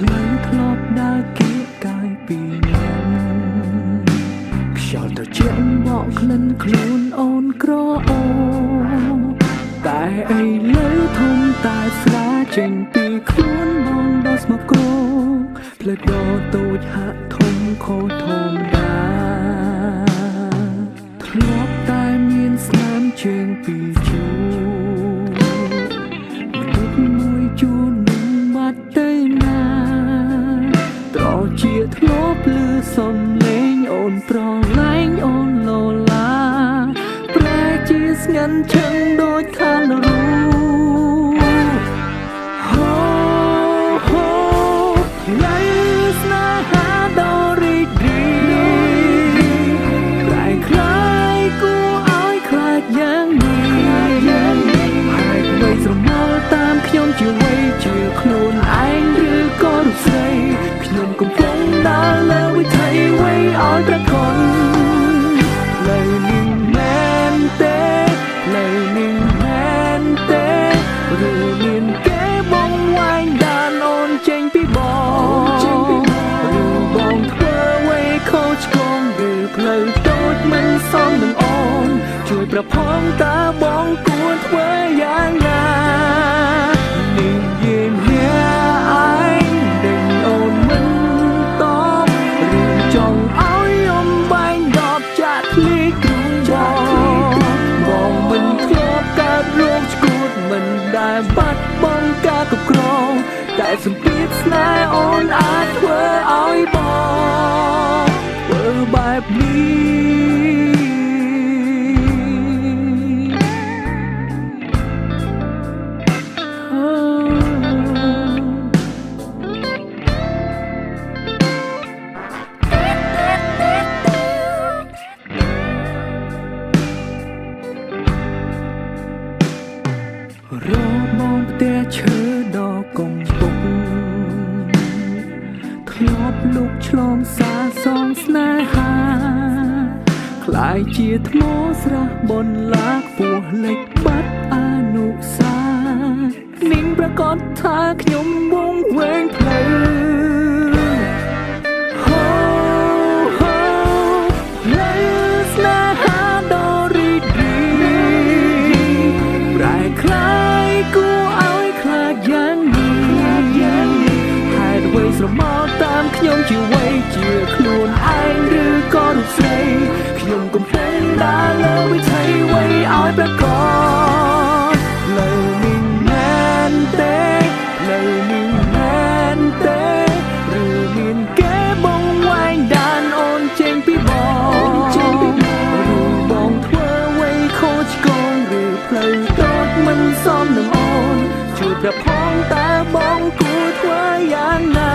ផ្លូវធ្លាប់ដើរគៀកកាយពីខ្ញុំខ្យល់ត្រជាក់បក់ក្លិនខ្លួនអូនក្រអូតែឥឡូវធំតែស្រាចេញពីខ្លួនបងដល់ស្មោះក្រងផ្លេចដោតូចហាក់ធំខូចធំដាធ្លាប់តែមានស្នាមជើងពីជួមនុស្សមួយជួននឹងបាត់ទៅណាត្រជាធ្លាប់លឺសំឡេងអូនប្រឡែងអូនលោឡាប្រែជាស្ងាត់ឈឹងដូចខានរូហូហូឡៃស្នេហាដ៏រីករាយតែខ្លាយគួរឲ្យខ្លាចយ៉ាងនេះហើយអ្វីស្រមោលតាមខ្ញុំជាវ័យជាខ្លួនឯងឬក៏រូបស្រីខ្ញុំកំពុងដើរលើវិថីវ័យឲ្យប្រកបលើនឹងមែនទេលើនឹងមែនទេឬមានគេបងវាយដានអូនចេញពីបងឬបងធ្វើអ្វីខុសឆ្គងឬផ្លូវតូចមិនសមនឹងអូនជួយប្រផងតើបងគួរធ្វើយ៉ាងណានេះយាយញាឯងដឹងអូនមិនតបឬចង់ឲ្យអំបែងដបចាក់ភ្លេចគ្រូបងមិនធ្លាប់កើតរោគឆ្កួតមិនដែលបាត់បង់ការគ្រប់គ្រងតែសម្ពាធស្នេហ៍អូនអាចធ្វើឲ្យបងធ្វើបែបរបងផ្ទះឈើដ៏កំពុកធ្លាប់លុកឆ្លងសាសងស្នេហាคล้ายជាថ្មស្រះបនឡាខ្ពស់លេចបាត់អនុសានិងប្រកាសថាខ្ញុំវងវែងផ្លូវហូហូលើស្នេហាដ៏រីករាយប្រែคล้ายគួរឲ្យខ្លាចយ៉ាងនេះហេតុអ្វីស្រមោលតាមខ្ញុំជាវ័យជាខ្លួនឯងឬក៏រូបស្រីខ្ញុំកំពុងដើរលើវិថីវ័យឲ្យប្រកបលើនឹងមែនទេលើនឹងមែនទេឬមានគេបងវាយដានអូនចេញពីបងឬបងធ្វើអ្វីខុសឆ្គងឬផ្លូវតូចមិនសមនឹងអូនជួយប្រផងតើបងគួរធ្វើយ៉ាងណា